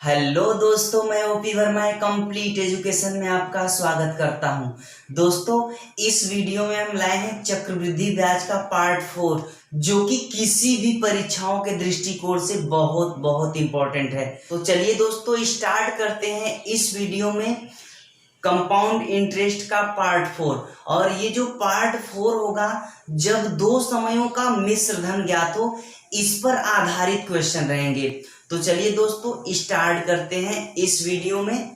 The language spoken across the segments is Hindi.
हेलो दोस्तों, मैं ओपी वर्मा कंप्लीट एजुकेशन में आपका स्वागत करता हूं। दोस्तों, इस वीडियो में हम लाए हैं चक्रवृद्धि ब्याज का पार्ट 4, जो कि किसी भी परीक्षाओं के दृष्टिकोण से बहुत बहुत इंपॉर्टेंट है। तो चलिए दोस्तों, स्टार्ट करते हैं इस वीडियो में कंपाउंड इंटरेस्ट का पार्ट 4। और ये जो पार्ट 4 होगा, जब दो समयों का मिश्र धन ज्ञात हो, इस पर आधारित क्वेश्चन रहेंगे। तो चलिए दोस्तों, स्टार्ट करते हैं इस वीडियो में।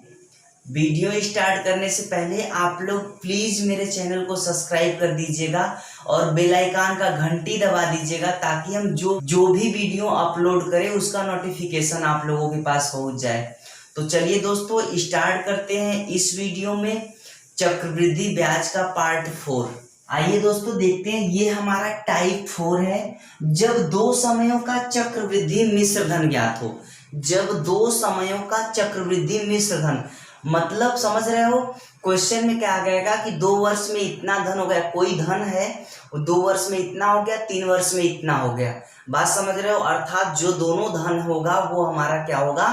वीडियो स्टार्ट करने से पहले आप लोग प्लीज मेरे चैनल को सब्सक्राइब कर दीजिएगा और बेल आइकन का घंटी दबा दीजिएगा, ताकि हम जो भी वीडियो अपलोड करें उसका नोटिफिकेशन आप लोगों के पास पहुंच जाए। तो चलिए दोस्तों, स्टार्ट करते हैं इस वीडियो में चक्रवृद्धि ब्याज का पार्ट 4। आइए दोस्तों देखते हैं, ये हमारा टाइप 4 है। जब दो समयों का चक्रवृद्धि मिश्र धन ज्ञात हो। जब दो समयों का चक्रवृद्धि मिश्र धन, मतलब समझ रहे हो, क्वेश्चन में क्या आ जाएगा कि 2 वर्ष में इतना धन हो गया, कोई धन है 2 वर्ष में इतना हो गया, 3 वर्ष में इतना हो गया। बात समझ रहे हो, अर्थात जो दोनों धन होगा वो हमारा क्या होगा,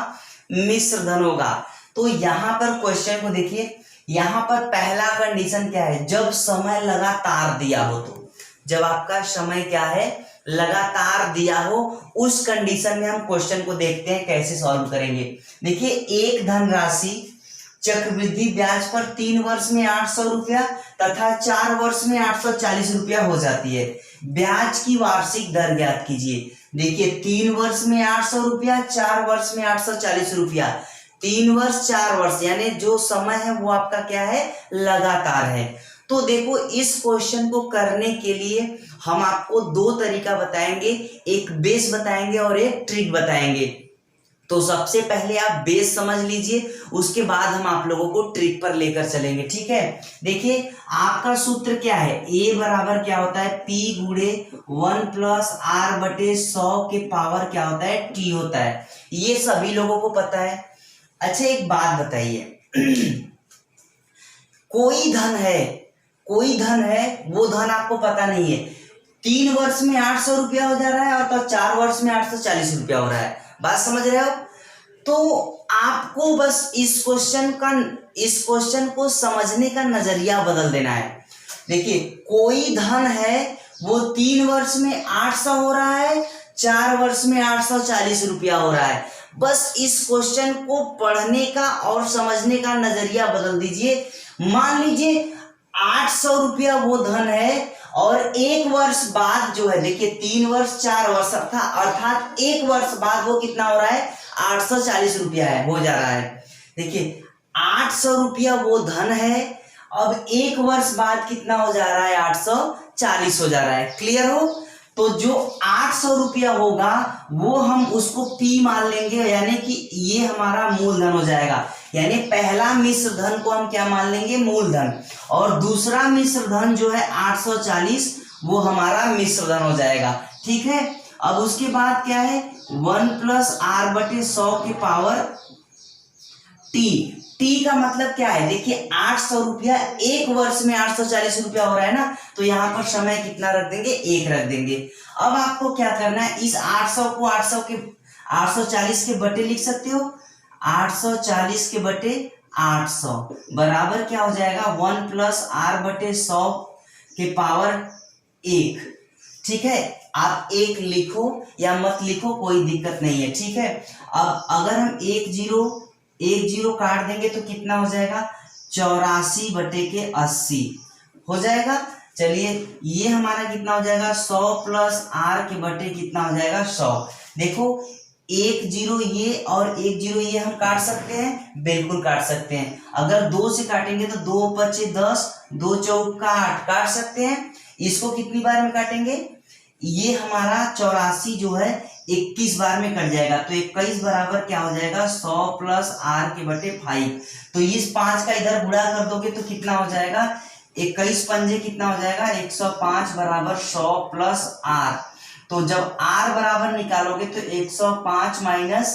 मिश्र धन होगा। तो यहाँ पर क्वेश्चन को देखिए, यहाँ पर पहला कंडीशन क्या है, जब समय लगातार दिया हो। तो जब आपका समय क्या है, लगातार दिया हो, उस कंडीशन में हम क्वेश्चन को देखते हैं कैसे सॉल्व करेंगे। देखिए, एक धनराशि चक्रवृद्धि ब्याज पर 3 वर्ष में 800 रुपया तथा 4 वर्ष में 840 रुपया हो जाती है। ब्याज की वार्षिक दर ज्ञात कीजिए। देखिए, 3 वर्ष में 800 रुपया, 4 वर्ष में 840 रुपया। 3 वर्ष 4 वर्ष यानी जो समय है वो आपका क्या है, लगातार है। तो देखो, इस क्वेश्चन को करने के लिए हम आपको 2 तरीका बताएंगे, एक बेस बताएंगे और एक ट्रिक बताएंगे। तो सबसे पहले आप बेस समझ लीजिए, उसके बाद हम आप लोगों को ट्रिक पर लेकर चलेंगे, ठीक है। देखिए, आपका सूत्र क्या है, ए बराबर क्या होता है, पी गुणे 1 प्लस आर बटे 100 के पावर क्या होता है, टी होता है। ये सभी लोगों को पता है। अच्छा, एक बात बताइए, कोई धन है, वो धन आपको पता नहीं है। 3 वर्ष में 800 रुपया हो जा रहा है और तो 4 वर्ष में 840 रुपया हो रहा है। बात समझ रहे हो। तो आपको बस इस क्वेश्चन को समझने का नजरिया बदल देना है। देखिए, कोई धन है वो 3 वर्ष में 800 हो रहा है, 4 वर्ष में 840 रुपया हो रहा है। बस इस क्वेश्चन को पढ़ने का और समझने का नजरिया बदल दीजिए। मान लीजिए 800 रुपया वो धन है और 1 वर्ष बाद जो है, देखिए 3 वर्ष 4 वर्ष अर्थात 1 वर्ष बाद वो कितना हो रहा है, 840 रुपया है, हो जा रहा है। देखिए, 800 रुपया वो धन है, अब 1 वर्ष बाद कितना हो जा रहा है, 840 हो जा रहा है। क्लियर हो। तो जो 800 रुपया होगा वो हम उसको P मान लेंगे, यानी कि ये हमारा मूलधन हो जाएगा। यानी पहला मिश्र धन को हम क्या मान लेंगे, मूलधन, और दूसरा मिश्र धन जो है 840 वो हमारा मिश्र धन हो जाएगा, ठीक है। अब उसके बाद क्या है, 1 प्लस आर बटे 100 के पावर टी। टी का मतलब क्या है, देखिए 800 रुपया 1 वर्ष में 840 रुपया हो रहा है ना, तो यहाँ पर समय कितना रख देंगे, 1 रख देंगे। अब आपको क्या करना है, इस 800 को 840 के बटे लिख सकते हो, 840 के बटे 800 बराबर क्या हो जाएगा, 1 प्लस आर बटे 100 के पावर 1, ठीक है। आप 1 लिखो या मत लिखो, कोई दिक्कत नहीं है, ठीक है। अब अगर हम 1 0 काट देंगे तो कितना हो जाएगा, 84 बटे के 80 हो जाएगा। चलिए, ये हमारा कितना हो जाएगा, 100 प्लस आर के बटे कितना हो जाएगा, 100। देखो, 1 0 ये और 1 0 ये हम काट सकते हैं, बिल्कुल काट सकते हैं। अगर 2 से काटेंगे तो 2 बचे 10, 2 चौका 8 काट सकते हैं। इसको कितनी बार में काटेंगे, ये हमारा 84 जो है 21 बार में कट जाएगा, तो 21 बराबर क्या हो जाएगा, 100 प्लस आर के बटे 5। तो इस 5 का इधर गुणा कर दोगे तो कितना हो जाएगा, 21 पंजे कितना हो जाएगा, 105 बराबर 100 प्लस आर। तो जब आर बराबर निकालोगे तो 105 माइनस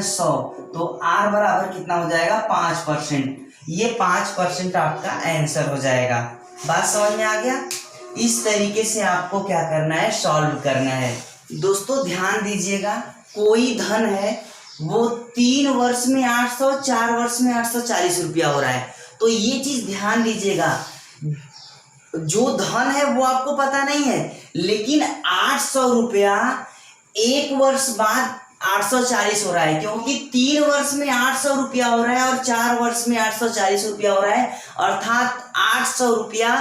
100, तो आर बराबर कितना हो जाएगा, 5%। ये 5% आपका आंसर हो जाएगा। बात समझ में आ गया। इस तरीके से आपको क्या करना है, सॉल्व करना है। दोस्तों ध्यान दीजिएगा, कोई धन है वो 3 वर्ष में 800, 4 वर्ष में 840 रुपया हो रहा है। तो ये चीज ध्यान दीजिएगा, जो धन है वो आपको पता नहीं है, लेकिन 800 रुपया 1 वर्ष बाद 840 हो रहा है, क्योंकि 3 वर्ष में 800 रुपया हो रहा है और 4 वर्ष में 840 रुपया हो रहा है, अर्थात 800 रुपया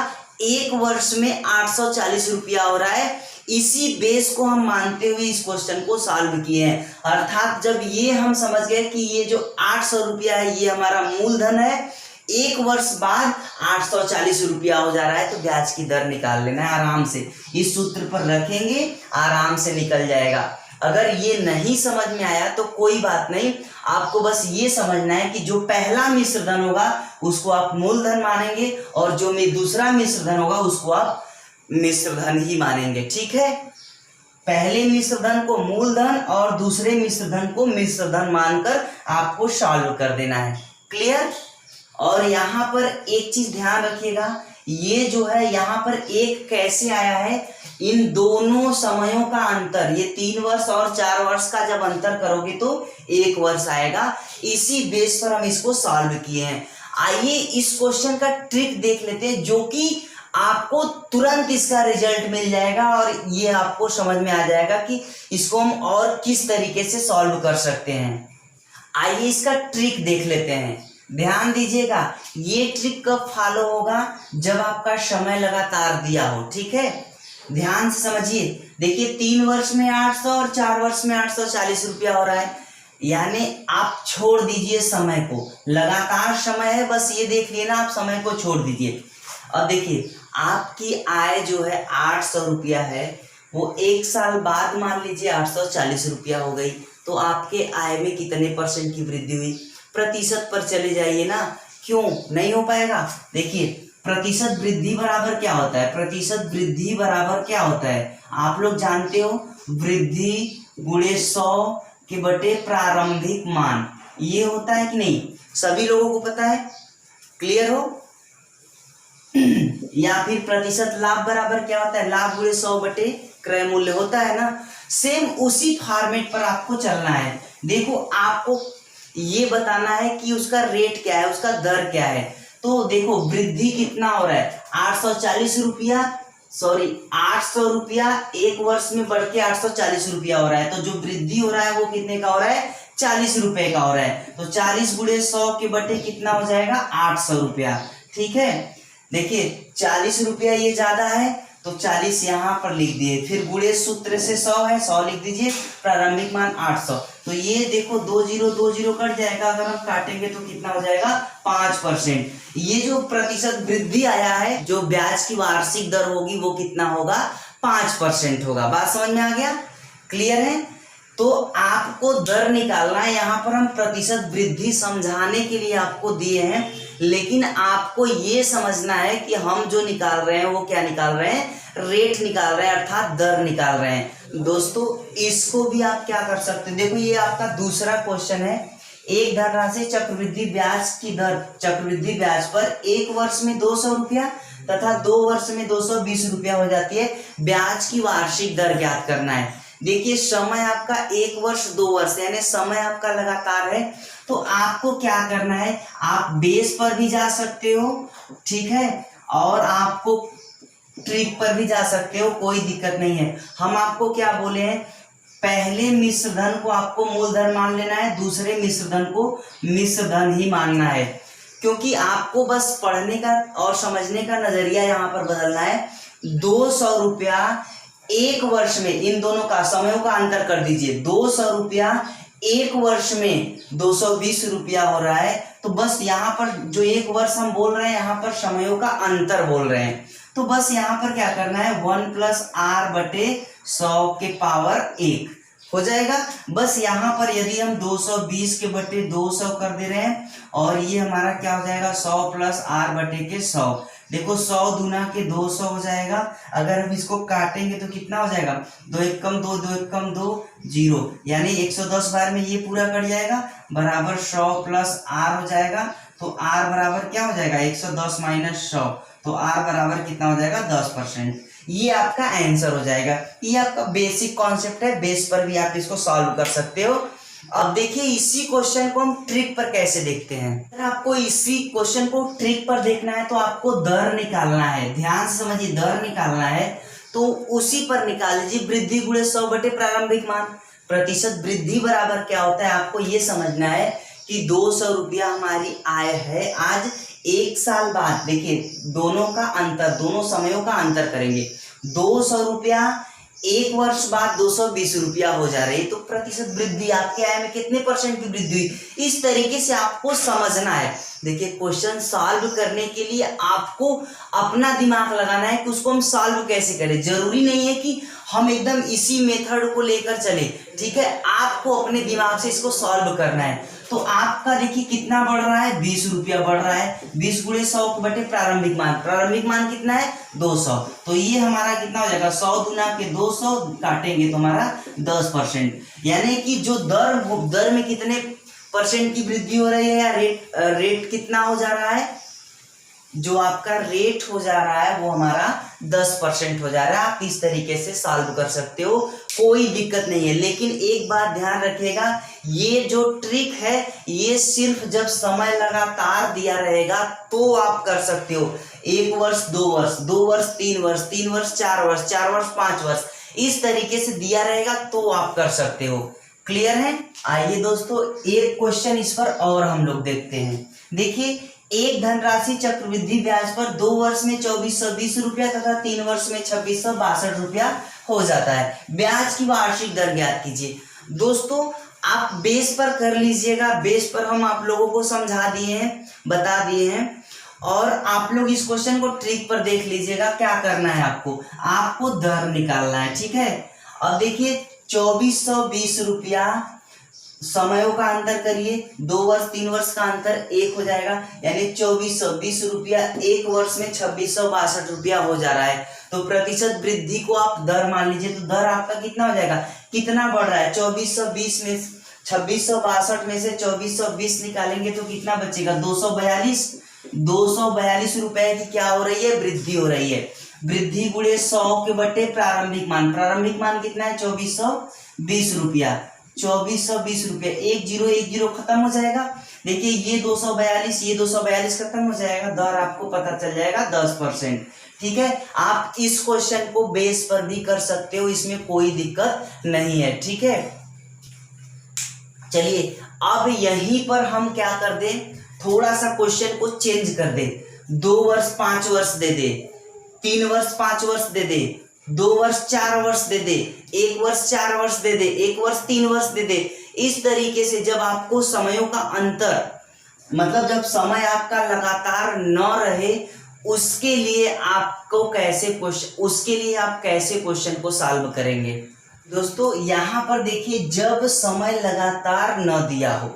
1 वर्ष में 840 रुपया हो रहा है। इसी बेस को हम मानते हुए इस क्वेश्चन को सॉल्व किए हैं। अर्थात जब ये हम समझ गए कि ये जो 800 रुपया है ये हमारा मूलधन है, 1 वर्ष बाद 840 रुपया हो जा रहा है, तो ब्याज की दर निकाल लेना है आराम से। इस सूत्र पर रखेंगे, आराम से निकल जाएगा। अगर ये नहीं समझ में आया तो कोई बात नहीं, आपको बस ये समझना है कि जो पहला मिश्र धन होगा उसको आप मूलधन मानेंगे और जो दूसरा मिश्र धन होगा उसको आप मिश्र धन ही मानेंगे। ठीक है, पहले मिश्र धन को मूलधन और दूसरे मिश्र धन को मिश्र धन मानकर आपको सॉल्व कर देना है। क्लियर? और यहाँ पर एक चीज ध्यान रखिएगा, ये जो है यहाँ पर एक कैसे आया है, इन दोनों समयों का अंतर, ये 3 वर्ष और 4 वर्ष का जब अंतर करोगे तो 1 वर्ष आएगा। इसी बेस पर हम इसको सॉल्व किए हैं। आइए इस क्वेश्चन का ट्रिक देख लेते हैं, जो कि आपको तुरंत इसका रिजल्ट मिल जाएगा और ये आपको समझ में आ जाएगा कि इसको हम और किस तरीके से सॉल्व कर सकते हैं। आइए इसका ट्रिक देख लेते हैं। ध्यान दीजिएगा, ये ट्रिक कब फॉलो होगा, जब आपका समय लगातार दिया हो। ठीक है, ध्यान से समझिए। देखिए 3 वर्ष में 800 और 4 वर्ष में 840 रुपया हो रहा है, यानी आप छोड़ दीजिए समय को, लगातार समय है, बस ये देख लेना, आप समय को छोड़ दीजिए। अब देखिए आपकी आय जो है 800 रुपया है, वो 1 साल बाद मान लीजिए 840 रुपया हो गई, तो आपके आय में कितने % की वृद्धि हुई? प्रतिशत पर चले जाइए ना, क्यों नहीं हो पाएगा? देखिए प्रतिशत वृद्धि बराबर क्या होता है, प्रतिशत वृद्धि बराबर क्या होता है, आप लोग जानते हो, वृद्धि गुणे 100 के बटे प्रारंभिक मान, ये होता है कि नहीं? सभी लोगों को पता है, क्लियर हो? या फिर प्रतिशत लाभ बराबर क्या होता है, लाभ गुणे 100 बटे क्रय मूल्य होता है ना। सेम उसी फॉर्मेट पर आपको चलना है। देखो आपको ये बताना है कि उसका रेट क्या है, उसका दर क्या है। तो देखो वृद्धि कितना हो रहा है, 840 रुपया, सॉरी 800 रुपया 1 वर्ष में बढ़ के 840 रुपया हो रहा है। तो जो वृद्धि हो रहा है वो कितने का हो रहा है, 40 रुपए का हो रहा है। तो 40 गुणे 100 के बटे कितना हो जाएगा, 800 रुपया। ठीक है, देखिए 40 रुपया ये ज्यादा है तो 40 यहाँ पर लिख दिए, फिर गुणे सूत्र से 100 है, 100 लिख दीजिए, प्रारंभिक मान 800। तो ये देखो 2 0 कट जाएगा, अगर हम काटेंगे तो कितना हो जाएगा, 5%। ये जो प्रतिशत वृद्धि आया है, जो ब्याज की वार्षिक दर होगी वो कितना होगा, 5% होगा। बात समझ में आ गया? क्लियर है? तो आपको दर निकालना है, यहाँ पर हम प्रतिशत वृद्धि समझाने के लिए आपको दिए हैं, लेकिन आपको ये समझना है कि हम जो निकाल रहे हैं वो क्या निकाल रहे हैं, रेट निकाल रहे हैं, अर्थात दर निकाल रहे हैं। दोस्तों इसको भी आप क्या कर सकते हैं, देखो ये आपका दूसरा क्वेश्चन है। एक धनराशि चक्रवृद्धि ब्याज की दर, चक्रवृद्धि ब्याज पर 1 वर्ष में 200 रुपया तथा 2 वर्ष में 220 रुपया हो जाती है। ब्याज की वार्षिक दर ज्ञात करना है। देखिए समय आपका 1 वर्ष 2 वर्ष, यानी समय आपका लगातार है, तो आपको क्या करना है, आप बेस पर भी जा सकते हो, ठीक है, और आपको ट्रिक पर भी जा सकते हो, कोई दिक्कत नहीं है। हम आपको क्या बोले हैं, पहले मिश्र धन को आपको मूलधन मान लेना है, दूसरे मिश्र धन को मिश्र धन ही मानना है, क्योंकि आपको बस पढ़ने का और समझने का नजरिया यहाँ पर बदलना है। 200 रुपया 1 वर्ष में, इन दोनों का समयों का अंतर कर दीजिए, 200 रुपया 1 वर्ष में 220 रुपया हो रहा है। तो बस यहाँ पर जो 1 वर्ष हम बोल रहे हैं, यहाँ पर समयों का अंतर बोल रहे हैं, तो बस यहाँ पर क्या करना है, 1 + r बटे 100 के पावर 1 हो जाएगा। बस यहाँ पर यदि हम 220 के बटे 200 कर दे रहे हैं, और ये हमारा क्या हो जाएगा, 100 + r बटे के 100। देखो 100 दूना के 200 हो जाएगा। अगर हम इसको काटेंगे तो कितना हो जाएगा, 2 1 कम 2, 2 1 कम 2, 0, यानी 110 बार में ये पूरा कट जाएगा, बराबर 100 + r हो जाएगा। तो r बराबर क्या हो जाएगा, 110 - 100, तो r बराबर कितना हो जाएगा, 10%। ये आपका आंसर हो जाएगा। ये आपका बेसिक कॉन्सेप्ट है, बेस पर भी आप इसको सॉल्व कर सकते हो। अब देखिए इसी क्वेश्चन को हम ट्रिक पर कैसे देखते हैं। अगर आपको इसी क्वेश्चन को ट्रिक पर देखना है तो आपको दर निकालना है, ध्यान से समझिए, दर निकालना है तो उसी पर निकाल लीजिए, वृद्धि गुणे 100 बटे प्रारंभिक मान। प्रतिशत वृद्धि बराबर क्या होता है आपको ये समझना है कि 200 रुपया हमारी आय है आज, एक साल बाद देखिए दोनों का अंतर, दोनों समयों का अंतर करेंगे, 200 रुपया एक वर्ष बाद 220 रुपया हो जा रही है, तो प्रतिशत वृद्धि आपके आय में कितने परसेंट की वृद्धि हुई, इस तरीके से आपको समझना है। देखिए क्वेश्चन सॉल्व करने के लिए आपको अपना दिमाग लगाना है कि उसको हम सॉल्व कैसे करें। जरूरी नहीं है कि हम एकदम इसी मेथड को लेकर चले, ठीक है, आपको अपने दिमाग से इसको सॉल्व करना है। तो आपका देखिए कितना बढ़ रहा है, 20 रुपया बढ़ रहा है, 20 गुणे 100 बटे प्रारंभिक मान कितना है 200, तो ये हमारा कितना हो जाएगा 100 गुना के 200 काटेंगे तो हमारा 10%, यानी कि जो दर में कितने परसेंट की वृद्धि हो रही है या रेट कितना हो जा रहा है, जो आपका रेट हो जा रहा है वो हमारा 10% हो जा रहा है। आप इस तरीके से सॉल्व कर सकते हो, कोई दिक्कत नहीं है। लेकिन एक बात ध्यान रखिएगा, ये जो ट्रिक है ये सिर्फ जब समय लगातार दिया रहेगा तो आप कर सकते हो। 1 वर्ष 2 वर्ष, 2 वर्ष 3 वर्ष, 3 वर्ष 4 वर्ष, 4 वर्ष 5 वर्ष, इस तरीके से दिया रहेगा तो आप कर सकते हो। क्लियर है? आइए दोस्तों एक क्वेश्चन इस पर और हम लोग देखते हैं। देखिए एक धनराशि चक्रवृद्धि ब्याज पर 2 वर्ष में 2420 रुपया तथा 3 वर्ष में 2662 रुपया हो जाता है। ब्याज की वार्षिक दर ज्ञात कीजिए। दोस्तों आप बेस पर कर लीजिएगा, बेस पर हम आप लोगों को समझा दिए हैं, बता दिए हैं, और आप लोग इस क्वेश्चन को ट्रिक पर देख लीजिएगा। क्या करना है आपको दर निकालना है, ठीक है। अब देखिए 2420 रुपया, समयों का अंतर करिए, 2 वर्ष 3 वर्ष का अंतर 1 हो जाएगा, यानी 2420 रुपया एक वर्ष में 2662 रुपया हो जा रहा है। तो प्रतिशत वृद्धि को आप दर मान लीजिए, तो दर आपका कितना हो जाएगा, कितना बढ़ रहा है, 2420 में 2662 में से 2420 निकालेंगे तो कितना बचेगा, 242 रुपए की क्या हो रही है, वृद्धि हो रही है। वृद्धि गुणे 100 के बटे प्रारंभिक मान कितना है 2420 रुपया, 2420 रुपया, 10 खत्म हो जाएगा। देखिए ये 242 खत्म हो जाएगा, दर आपको पता चल जाएगा 10%, ठीक है। आप इस क्वेश्चन को बेस पर भी कर सकते हो, इसमें कोई दिक्कत नहीं है, ठीक है। चलिए अब यहीं पर हम क्या कर दें, थोड़ा सा क्वेश्चन को चेंज कर दे, 2 वर्ष 5 वर्ष दे दे, 3 वर्ष 5 वर्ष दे दे, 2 वर्ष 4 वर्ष दे दे, 1 वर्ष 4 वर्ष दे दे, 1 वर्ष 3 वर्ष दे दे। इस तरीके से जब आपको समयों का अंतर, मतलब जब समय आपका लगातार न रहे, उसके लिए आप कैसे क्वेश्चन को सॉल्व करेंगे। दोस्तों यहाँ पर देखिए जब समय लगातार न दिया हो,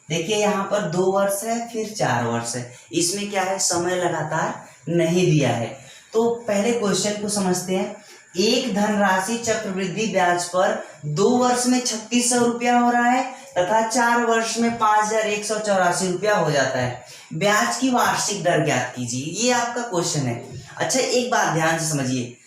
देखिए यहाँ पर 2 वर्ष है फिर 4 वर्ष है, इसमें क्या है, समय लगातार नहीं दिया है। तो पहले क्वेश्चन को समझते हैं। एक धनराशि चक्रवृद्धि ब्याज पर 2 वर्ष में 3600 रुपया हो रहा है तथा 4 वर्ष में 5184 रुपया हो जाता है। ब्याज की वार्षिक दर ज्ञात कीजिए, ये आपका क्वेश्चन है। अच्छा एक बात ध्यान से समझिए,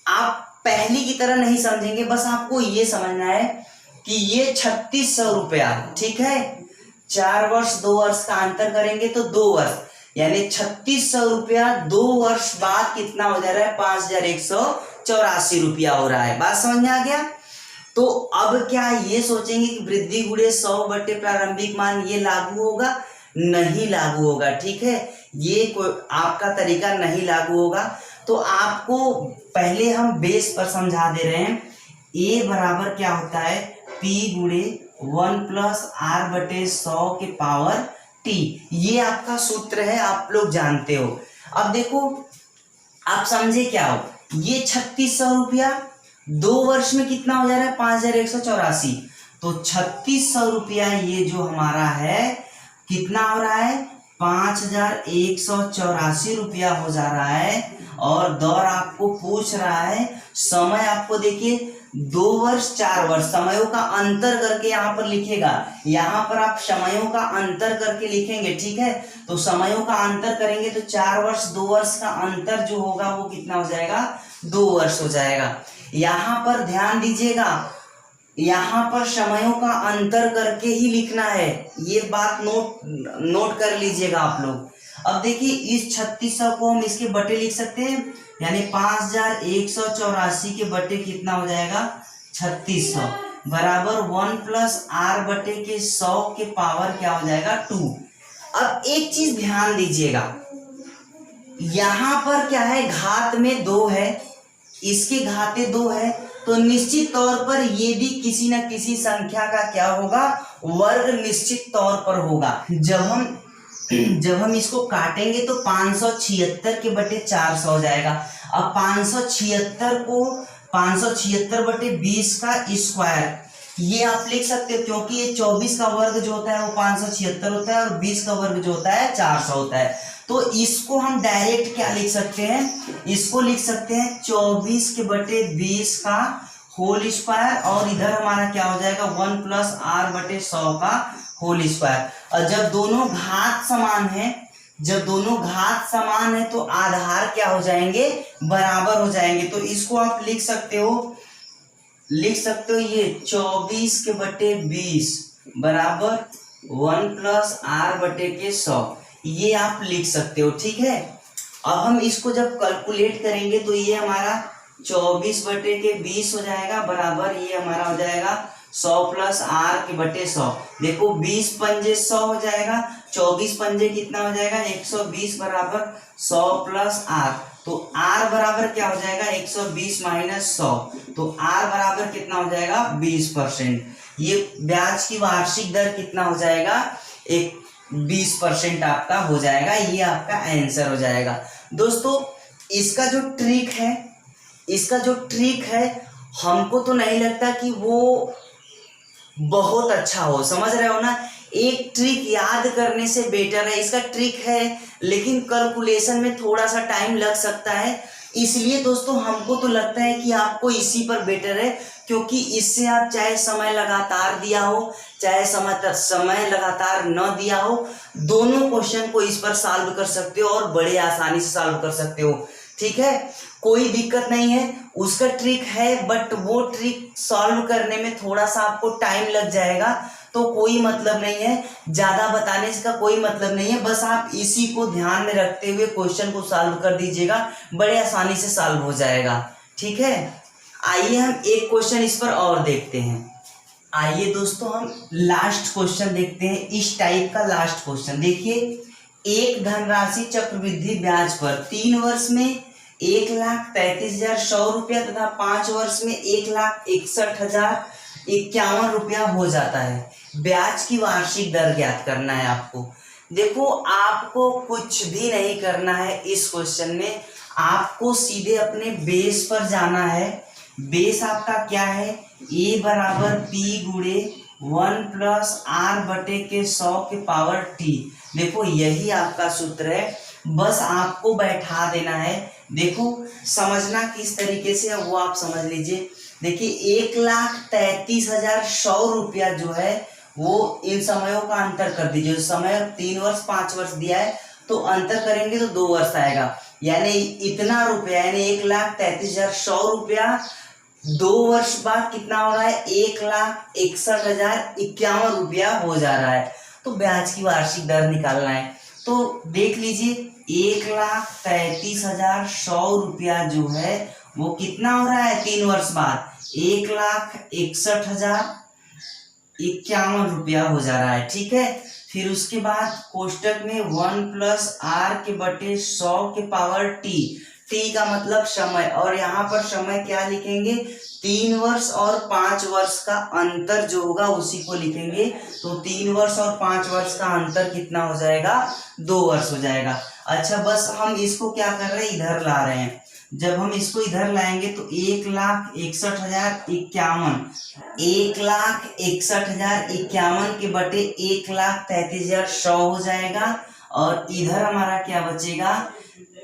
आप पहली की तरह नहीं समझेंगे, बस आपको ये समझना है कि ये 3600 रुपया, ठीक है, 4 वर्ष 2 वर्ष का अंतर करेंगे तो 2 वर्ष, यानी 3600 रुपया 2 वर्ष बाद कितना हो जा रहा है, 5184 रुपया हो रहा है। बात समझ में आ गया। तो अब क्या ये सोचेंगे कि वृद्धि गुणे 100 बटे प्रारंभिक मान ये लागू होगा, नहीं लागू होगा, ठीक है, ये कोई आपका तरीका नहीं लागू होगा। तो आपको पहले हम बेस पर समझा दे रहे हैं। ए बराबर क्या होता है, P गुणे 1 प्लस R बटे 100 के पावर T, ये आपका सूत्र है, आप लोग जानते हो। अब देखो आप समझे क्या हो, ये 3600 रुपया 2 वर्ष में कितना हो जा रहा है, 5184, तो 3600 रुपया ये जो हमारा है कितना हो रहा है, 5184 रुपया हो जा रहा है। और दर आपको पूछ रहा है, समय आपको देखिए 2 वर्ष 4 वर्ष, समयों का अंतर करके यहाँ पर लिखेगा, यहाँ पर आप समयों का अंतर करके लिखेंगे, ठीक है। तो समयों का अंतर करेंगे तो 4 वर्ष 2 वर्ष का अंतर जो होगा वो कितना हो जाएगा, 2 वर्ष हो जाएगा। यहाँ पर ध्यान दीजिएगा, यहाँ पर समयों का अंतर करके ही लिखना है, ये बात नोट कर लीजिएगा आप लोग। अब देखिए इस 3600 को हम इसके बटे लिख सकते हैं, यानी 5184 के बटे कितना हो जाएगा 3600 बराबर 1 प्लस आर बटे के 100 के पावर क्या हो जाएगा 2। अब एक चीज ध्यान दीजिएगा, यहाँ पर क्या है घात में 2 है, इसके घाते 2 है, तो निश्चित तौर पर ये भी किसी न किसी संख्या का क्या होगा वर्ग निश्चित तौर पर होगा। जब हम इसको काटेंगे तो 576 के बटे 400 हो जाएगा। अब 576 बटे 20 का स्क्वायर ये आप लिख सकते हो, क्योंकि ये 24 का वर्ग जो होता है वो 576 होता है और 20 का वर्ग जो होता है 400 होता है। तो इसको हम डायरेक्ट क्या लिख सकते हैं, इसको लिख सकते हैं 24 के बटे 20 का होल स्क्वायर, और इधर हमारा क्या हो जाएगा 1 प्लस आर बटे 100 का होल स्क्वायर। और जब दोनों घात समान है तो आधार क्या हो जाएंगे बराबर हो जाएंगे। तो इसको आप लिख सकते हो ये 24 के बटे 20 बराबर 1 प्लस आर बटे के 100, ये आप लिख सकते हो, ठीक है। अब हम इसको जब कैलकुलेट करेंगे तो ये हमारा 24 बटे के 20 हो जाएगा बराबर ये हमारा हो जाएगा 100 प्लस आर के बटे 100। देखो 20 पंजे 100 हो जाएगा, 24 पंजे कितना हो जाएगा 120 बराबर 100 प्लस आर। तो आर बराबर क्या हो जाएगा 120 माइनस 100, तो आर बराबर कितना हो जाएगा 20%। ये ब्याज की वार्षिक दर कितना हो जाएगा 20% आपका हो जाएगा, ये आपका आंसर हो जाएगा। दोस्तों इसका जो ट्रिक है हमको तो नहीं लगता कि वो बहुत अच्छा हो, समझ रहे हो ना। एक ट्रिक याद करने से बेटर है, इसका ट्रिक है लेकिन कैलकुलेशन में थोड़ा सा टाइम लग सकता है, इसलिए दोस्तों हमको तो लगता है कि आपको इसी पर बेटर है, क्योंकि इससे आप चाहे समय लगातार दिया हो चाहे समय लगातार न दिया हो, दोनों क्वेश्चन को इस पर सॉल्व कर सकते हो और बड़े आसानी से सॉल्व कर सकते हो, ठीक है, कोई दिक्कत नहीं है। उसका ट्रिक है बट वो ट्रिक सॉल्व करने में थोड़ा सा आपको टाइम लग जाएगा, तो कोई मतलब नहीं है, ज्यादा बताने का कोई मतलब नहीं है, बस आप इसी को ध्यान में रखते हुए क्वेश्चन को सॉल्व कर दीजिएगा, बड़े आसानी से सॉल्व हो जाएगा, ठीक है। आइए हम एक क्वेश्चन इस पर और देखते हैं। आइए दोस्तों हम लास्ट क्वेश्चन देखते हैं, इस टाइप का लास्ट क्वेश्चन। देखिए एक धनराशि चक्रवृद्धि ब्याज पर 3 वर्ष में 1,33,100 रुपया तथा 5 वर्ष में 1,61,051 रुपया हो जाता है। ब्याज की वार्षिक दर ज्ञात करना है आपको। देखो आपको कुछ भी नहीं करना है इस क्वेश्चन में, आपको सीधे अपने बेस पर जाना है। बेस आपका क्या है, ए बराबर पी गुणे 1 प्लस आर बटे के 100 के पावर टी। देखो यही आपका सूत्र है, बस आपको बैठा देना है। देखो समझना किस तरीके से है वो आप समझ लीजिए। देखिए 1,33,100 रुपया जो है वो इन समयों का अंतर कर दीजिए। समय 3 वर्ष 5 वर्ष दिया है तो अंतर करेंगे तो 2 वर्ष आएगा, यानी इतना रुपया यानी 1,33,100 रुपया 2 वर्ष बाद कितना हो रहा है 1,61,051 रुपया हो जा रहा है। तो ब्याज की वार्षिक दर निकालना है, तो देख लीजिए 1,33,100 रुपया जो है वो कितना हो रहा है 3 वर्ष बाद 1,61,051 रुपया हो जा रहा है, ठीक है। फिर उसके बाद कोष्टक में 1 प्लस आर के बटे 100 के पावर टी, टी का मतलब समय, और यहाँ पर समय क्या लिखेंगे 3 वर्ष और 5 वर्ष का अंतर जो होगा उसी को लिखेंगे। तो 3 वर्ष और 5 वर्ष का अंतर कितना हो जाएगा 2 वर्ष हो जाएगा। अच्छा बस हम इसको क्या कर रहे हैं इधर ला रहे हैं, जब हम इसको इधर लाएंगे तो 1,61,051 के बटे 1,33,100 हो जाएगा, और इधर हमारा क्या बचेगा,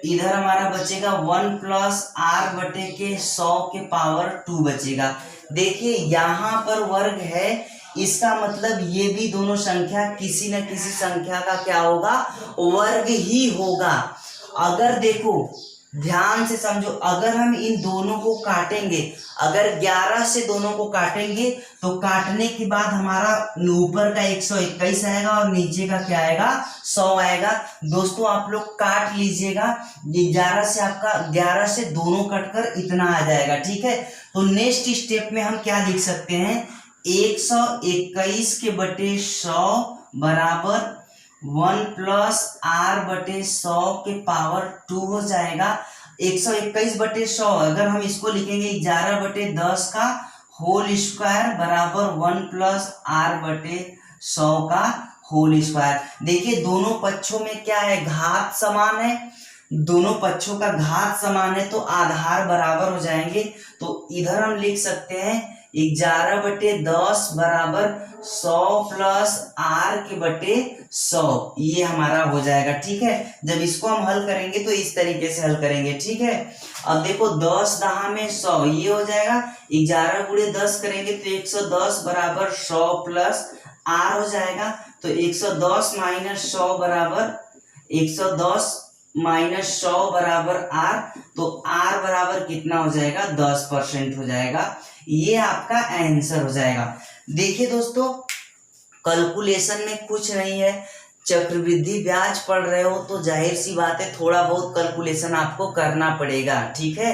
इधर हमारा बचेगा 1 प्लस आर बटे के 100 के पावर 2 बचेगा। देखिए यहाँ पर वर्ग है, इसका मतलब ये भी दोनों संख्या किसी न किसी संख्या का क्या होगा वर्ग ही होगा। अगर देखो ध्यान से समझो, अगर हम इन दोनों को काटेंगे, अगर 11 से दोनों को काटेंगे तो काटने के बाद हमारा ऊपर का 121 आएगा और नीचे का क्या आएगा, 100 आएगा। दोस्तों आप लोग काट लीजिएगा, 11 से आपका 11 से दोनों कटकर इतना आ जाएगा, ठीक है। तो नेक्स्ट स्टेप में हम क्या लिख सकते हैं, 121 के बटे 100 बराबर 1 प्लस आर बटे 100 के पावर 2 हो जाएगा। 121 बटे 100 अगर हम इसको लिखेंगे 11 बटे 10 का होल स्क्वायर बराबर 1 प्लस आर बटे 100 का होल स्क्वायर। देखिए दोनों पक्षों में क्या है, घात समान है, दोनों पक्षों का घात समान है तो आधार बराबर हो जाएंगे। तो इधर हम लिख सकते हैं 11 बटे 10 बराबर 100 प्लस आर के बटे 100, ये हमारा हो जाएगा, ठीक है। जब इसको हम हल करेंगे तो इस तरीके से हल करेंगे, ठीक है। अब देखो 10 दहा में 100, ये हो जाएगा, 11 गुणे 10 करेंगे तो 110 बराबर 100 प्लस आर हो जाएगा। तो 110 माइनस 100 बराबर 110 माइनस 100 बराबर आर, तो आर बराबर कितना हो जाएगा, 10% हो जाएगा। ये आपका आंसर हो जाएगा। देखिए दोस्तों कैलकुलेशन में कुछ नहीं है, चक्रवृद्धि ब्याज पढ़ रहे हो तो जाहिर सी बात है थोड़ा बहुत कैलकुलेशन आपको करना पड़ेगा, ठीक है।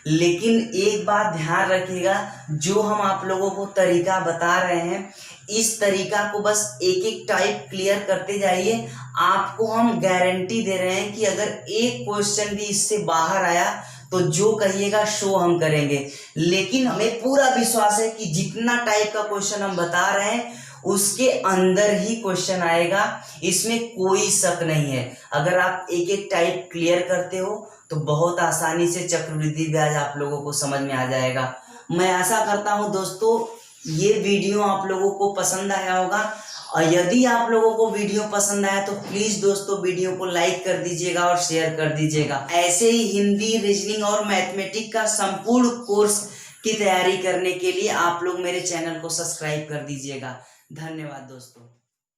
लेकिन एक बात ध्यान रखिएगा, जो हम आप लोगों को तरीका बता रहे हैं इस तरीका को बस एक एक टाइप क्लियर करते जाइए। आपको हम गारंटी दे रहे हैं कि अगर एक क्वेश्चन भी इससे बाहर आया तो जो कहिएगा शो हम करेंगे। लेकिन हमें पूरा विश्वास है कि जितना टाइप का क्वेश्चन हम बता रहे हैं उसके अंदर ही क्वेश्चन आएगा, इसमें कोई शक नहीं है। अगर आप एक एक टाइप क्लियर करते हो तो बहुत आसानी से चक्रवृद्धि ब्याज आप लोगों को समझ में आ जाएगा। मैं आशा करता हूं दोस्तों ये वीडियो आप लोगों को पसंद आया होगा, और यदि आप लोगों को वीडियो पसंद आया तो प्लीज दोस्तों वीडियो को लाइक कर दीजिएगा और शेयर कर दीजिएगा। ऐसे ही हिंदी, रीजनिंग और मैथमेटिक्स का संपूर्ण कोर्स की तैयारी करने के लिए आप लोग मेरे चैनल को सब्सक्राइब कर दीजिएगा। धन्यवाद दोस्तों।